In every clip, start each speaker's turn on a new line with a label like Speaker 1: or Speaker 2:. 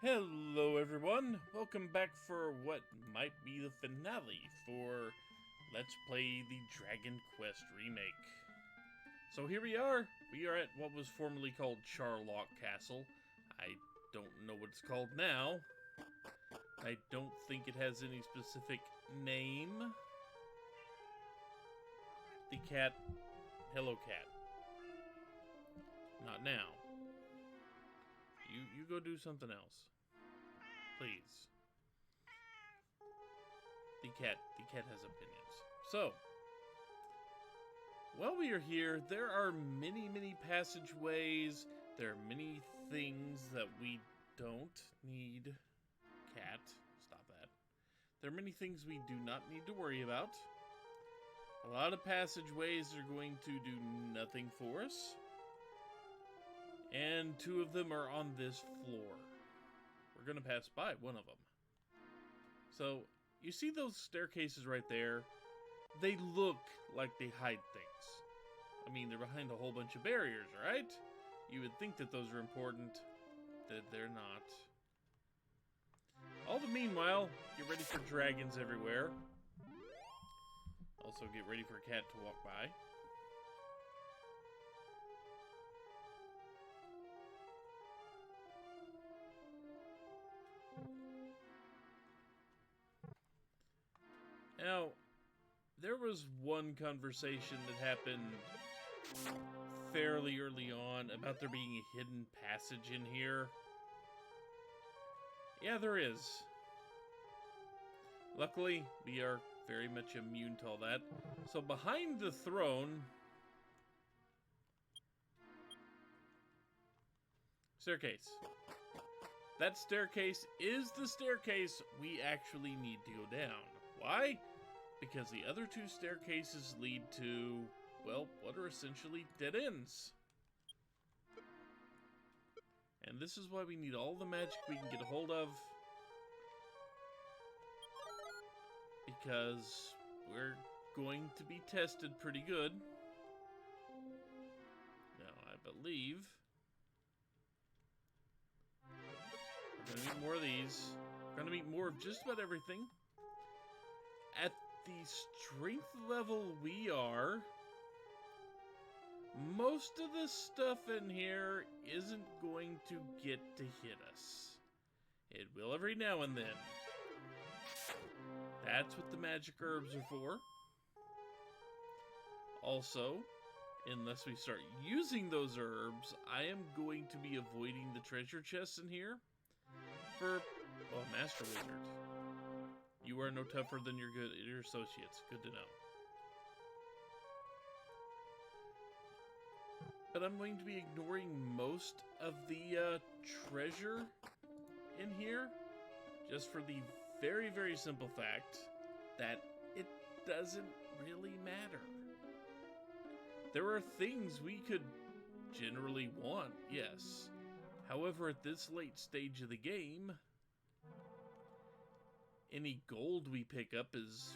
Speaker 1: Hello everyone, welcome back for what might be the finale for Let's Play the Dragon Quest Remake. So here we are at what was formerly called Charlock Castle. I don't know what it's called now. I don't think it has any specific name. The cat, hello cat. Not now. You go do something else. Please. The cat has opinions. So, while we are here, there are many passageways. There are many things that we don't need. Cat, stop that. There are many things we do not need to worry about. A lot of passageways are going to do nothing for us. And two of them are on this floor. We're going to pass by one of them. So, you see those staircases right there? They look like they hide things. I mean, they're behind a whole bunch of barriers, right? You would think that those are important. That they're not. All the meanwhile, get ready for dragons everywhere. Also, get ready for a cat to walk by. Now, there was one conversation that happened fairly early on about there being a hidden passage in here. Yeah, there is. Luckily, we are very much immune to all that. So behind the throne... Staircase. That staircase is the staircase we actually need to go down. Why? Because the other two staircases lead to, well, what are essentially dead ends. And this is why we need all the magic we can get a hold of. Because we're going to be tested pretty good. Now, I believe we're going to meet more of these. We're going to meet more of just about everything. At the strength level we are, most of the stuff in here isn't going to get to hit us. It will every now and then. That's what the magic herbs are for. Also, unless we start using those herbs, I am going to be avoiding the treasure chests in here for, well, Master Wizard. You are no tougher than your associates. Good to know. But I'm going to be ignoring most of the treasure in here, just for the very simple fact that it doesn't really matter. There are things we could generally want, yes. However, at this late stage of the game, any gold we pick up is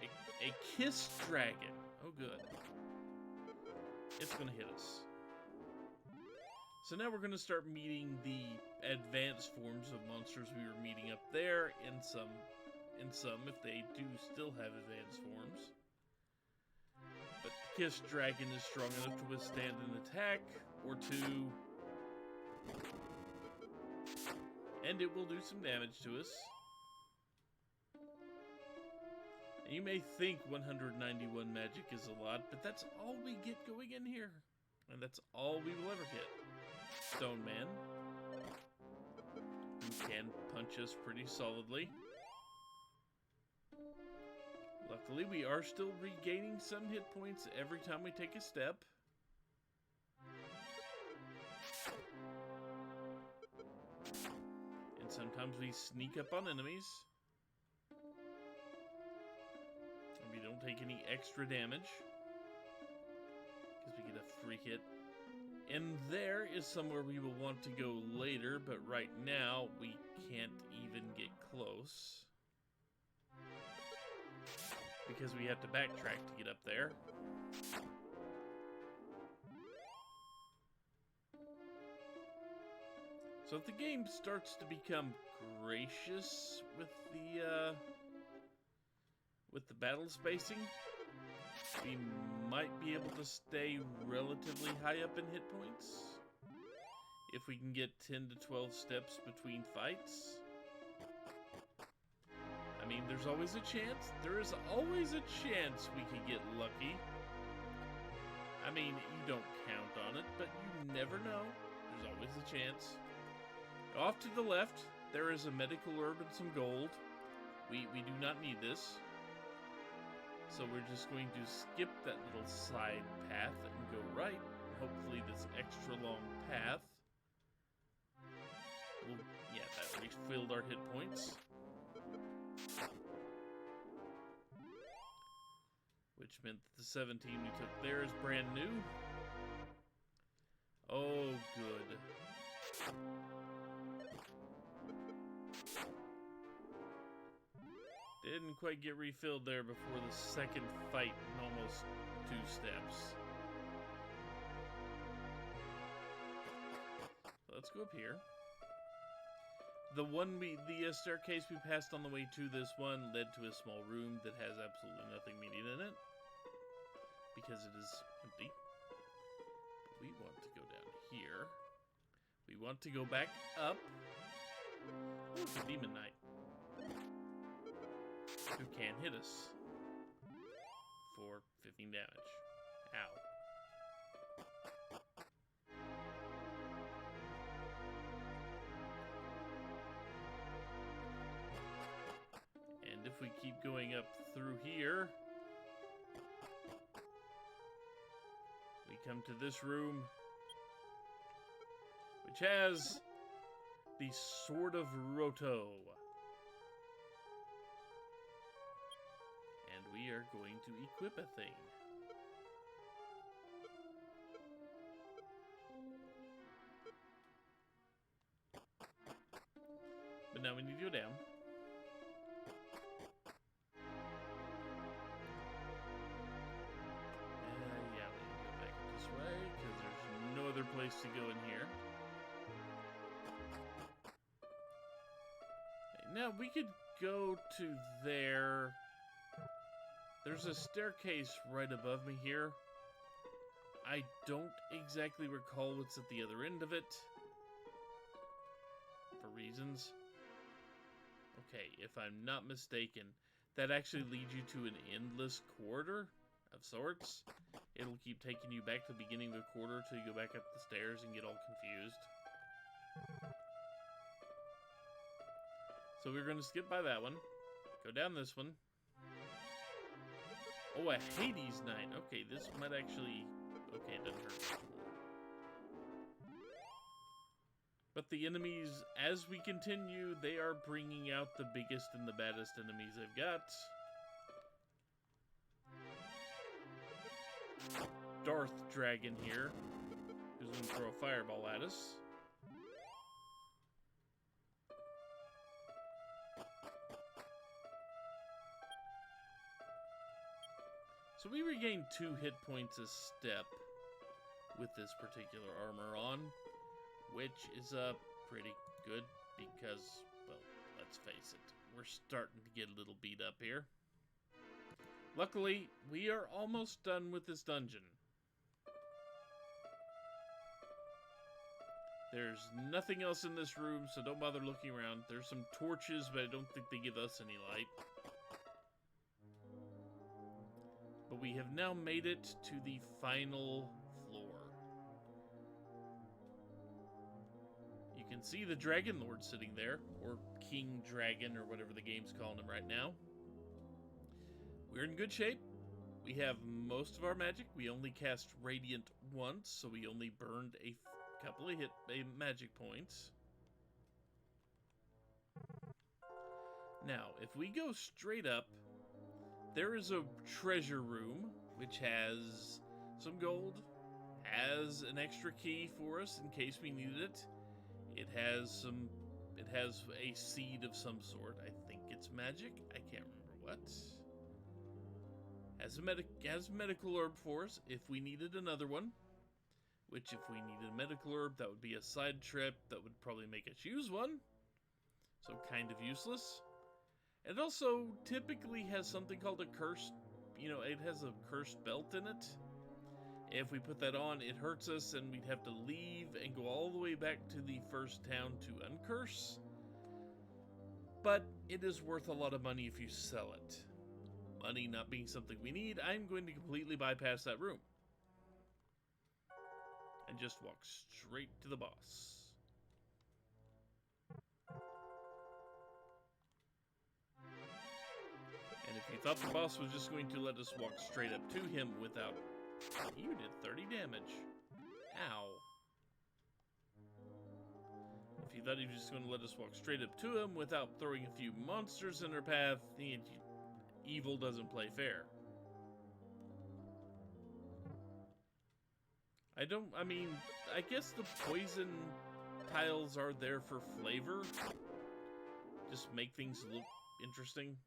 Speaker 1: a kiss dragon. Oh, good. It's going to hit us. So now we're going to start meeting the advanced forms of monsters we were meeting up there, in some if they do still have advanced forms. But the Kiss Dragon is strong enough to withstand an attack or two, and it will do some damage to us. And you may think 191 magic is a lot, but that's all we get going in here. And that's all we will ever get. Stone Man, who can punch us pretty solidly. Luckily, we are still regaining some hit points every time we take a step. And sometimes we sneak up on enemies. And we don't take any extra damage, because we get a free hit. And there is somewhere we will want to go later, but right now we can't even get close, because we have to backtrack to get up there. So if the game starts to become gracious with the battle spacing, we might be able to stay relatively high up in hit points. If we can get 10 to 12 steps between fights. I mean, there's always a chance. There is always a chance we could get lucky. I mean, you don't count on it, but you never know. There's always a chance. Off to the left, there is a medical herb and some gold. We do not need this. So we're just going to skip that little side path and go right. Hopefully this extra long path will, yeah, that refilled our hit points. Which meant that the 17 we took there is brand new. Oh, good. Didn't quite get refilled there before the second fight in almost 2 steps. Let's go up here. The staircase we passed on the way to this one led to a small room that has absolutely nothing needed in it. Because it is empty. But we want to go down here. We want to go back up. Oh, it's a Demon Knight. Who can hit us for 15 damage. Ow. And if we keep going up through here, we come to this room, which has the Sword of Roto. And we are going to equip a thing. But now we need to go down. Yeah, we need to go back this way, because there's no other place to go in here. Okay, now we could go to there. There's a staircase right above me here. I don't exactly recall what's at the other end of it. For reasons. Okay, if I'm not mistaken, that actually leads you to an endless corridor of sorts. It'll keep taking you back to the beginning of the corridor till you go back up the stairs and get all confused. So we're going to skip by that one. Go down this one. Oh, a Hades Knight. Okay, this might actually... Okay, it doesn't hurt much more. But the enemies, as we continue, they are bringing out the biggest and the baddest enemies they've got. Darth Dragon here, who's going to throw a fireball at us. So we regain 2 hit points a step with this particular armor on, which is pretty good because, well, let's face it, we're starting to get a little beat up here. Luckily, we are almost done with this dungeon. There's nothing else in this room, so don't bother looking around. There's some torches, but I don't think they give us any light. But we have now made it to the final floor. You can see the Dragon Lord sitting there, or King Dragon, or whatever the game's calling him right now. We're in good shape. We have most of our magic. We only cast Radiant once, so we only burned a couple of magic points. Now, if we go straight up, there is a treasure room, which has some gold, has an extra key for us in case we needed it. It has a seed of some sort. I think it's magic. I can't remember what. Has a medical herb for us if we needed another one. which if we needed a medical herb, that would be a side trip that would probably make us use one. So kind of useless. It also typically has something called a cursed, it has a cursed belt in it. If we put that on, it hurts us and we'd have to leave and go all the way back to the first town to uncurse. But it is worth a lot of money if you sell it. Money not being something we need, I'm going to completely bypass that room. And just walk straight to the boss. And if you thought the boss was just going to let us walk straight up to him without... You did 30 damage. Ow. If you thought he was just going to let us walk straight up to him without throwing a few monsters in our path, evil doesn't play fair. I guess the poison tiles are there for flavor. Just make things look interesting.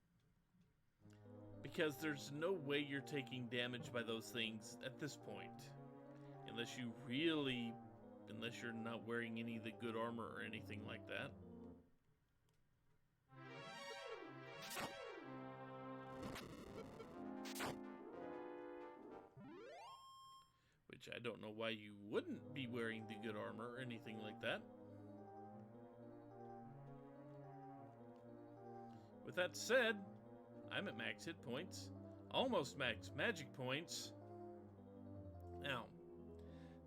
Speaker 1: Because there's no way you're taking damage by those things at this point. Unless you're not wearing any of the good armor or anything like that. Which I don't know why you wouldn't be wearing the good armor or anything like that. With that said, I'm at max hit points. Almost max magic points. Now,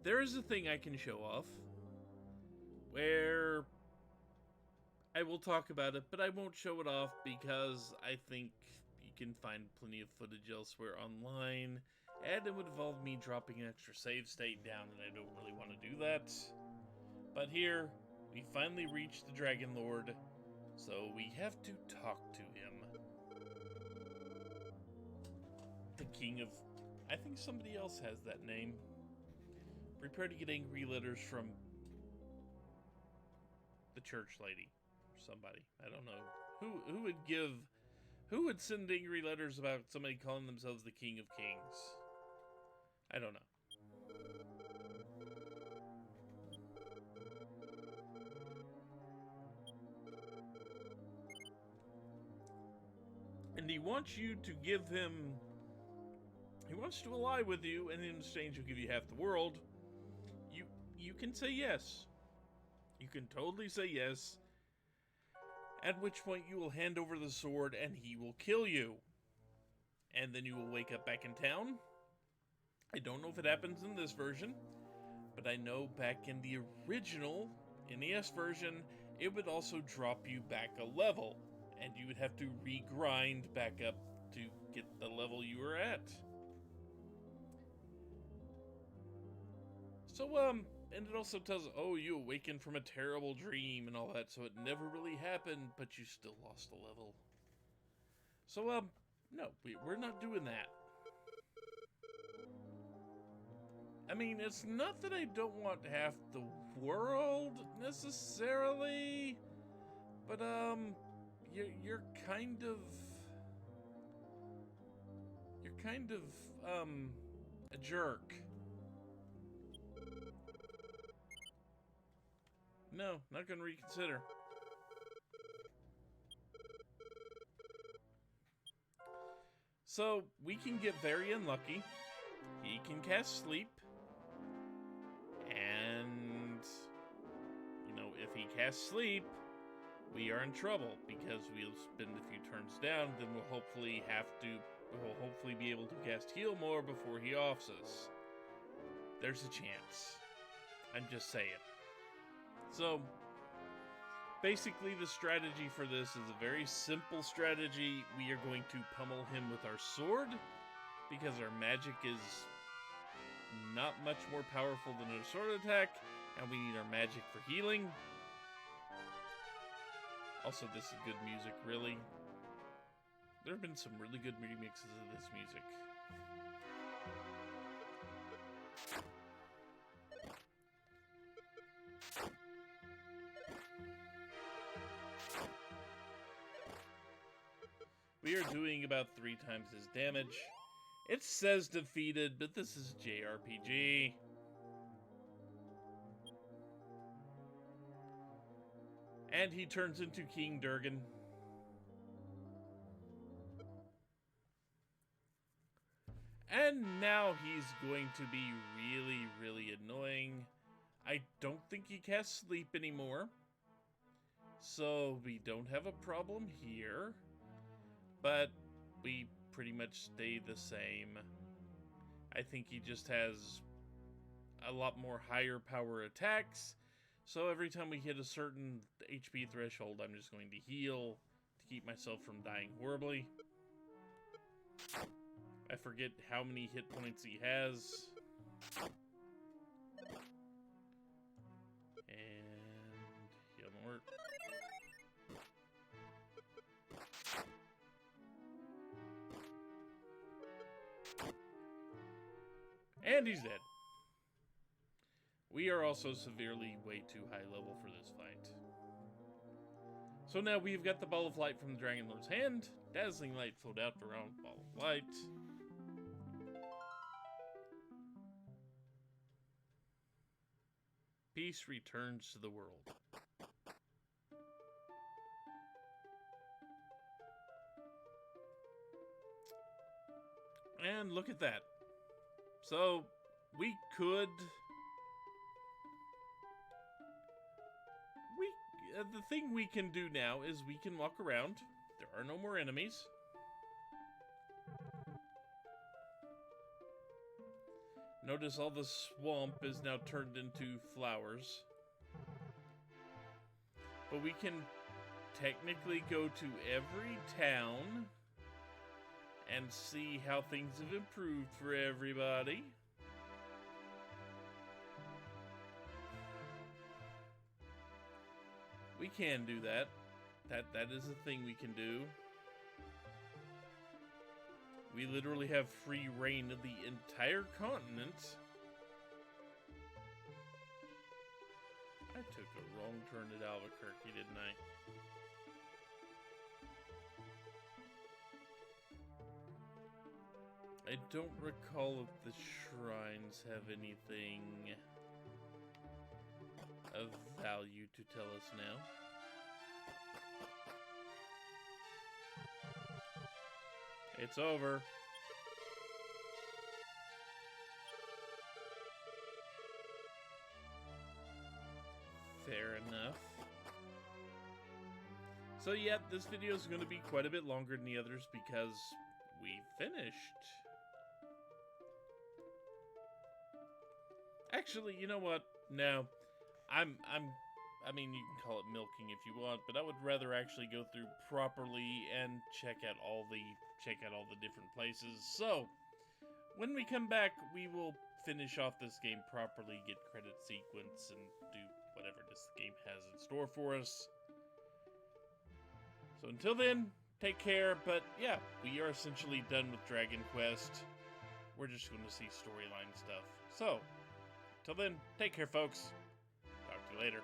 Speaker 1: there is a thing I can show off where I will talk about it, but I won't show it off because I think you can find plenty of footage elsewhere online, and it would involve me dropping an extra save state down, and I don't really want to do that. But here, we finally reached the Dragon Lord, so we have to talk to him. The King of... I think somebody else has that name. Prepare to get angry letters from the church lady. Or somebody. I don't know. Who would send angry letters about somebody calling themselves the King of Kings? I don't know. And he wants you to give him... He wants to ally with you, and in exchange he'll give you half the world. You can say yes. You can totally say yes. At which point you will hand over the sword, and he will kill you. And then you will wake up back in town. I don't know if it happens in this version, but I know back in the original NES version, it would also drop you back a level, and you would have to regrind back up to get the level you were at. So, and it also tells, oh, you awakened from a terrible dream and all that, so it never really happened, but you still lost a level. So, no, we're not doing that. I mean, it's not that I don't want half the world, necessarily, but, you're kind of, a jerk. No, not gonna reconsider. So, we can get very unlucky. He can cast sleep. And, if he casts sleep, we are in trouble because we'll spend a few turns down, then we'll hopefully be able to cast heal more before he offs us. There's a chance. I'm just saying. So, basically the strategy for this is a very simple strategy. We are going to pummel him with our sword, because our magic is not much more powerful than a sword attack, and we need our magic for healing. Also, this is good music, really. There have been some really good remixes of this music. We are doing about 3 times his damage. It says defeated, but this is JRPG. And he turns into King Durgan. And now he's going to be really, really annoying. I don't think he casts sleep anymore. So we don't have a problem here. But we pretty much stay the same. I think he just has a lot more higher power attacks. So every time we hit a certain HP threshold, I'm just going to heal to keep myself from dying horribly. I forget how many hit points he has. And heal more. And he's dead. We are also severely way too high level for this fight. So now we've got the Ball of Light from the Dragon Lord's hand. Dazzling light flowed out around the Ball of Light. Peace returns to the world. And look at that. So, we could... the thing we can do now is we can walk around. There are no more enemies. Notice all the swamp is now turned into flowers. But we can technically go to every town and see how things have improved for everybody. We can do that. That is a thing we can do. We literally have free reign of the entire continent. I took a wrong turn at Albuquerque, didn't I? I don't recall if the shrines have anything of value to tell us now. It's over. Fair enough. So yeah, this video is going to be quite a bit longer than the others because we finished. Actually, you know what? No. I mean, you can call it milking if you want, but I would rather actually go through properly and check out all the different places. So, when we come back, we will finish off this game properly, get credit sequence, and do whatever this game has in store for us. So until then, take care, but yeah, we are essentially done with Dragon Quest. We're just going to see storyline stuff. So, until then, take care, folks. Talk to you later.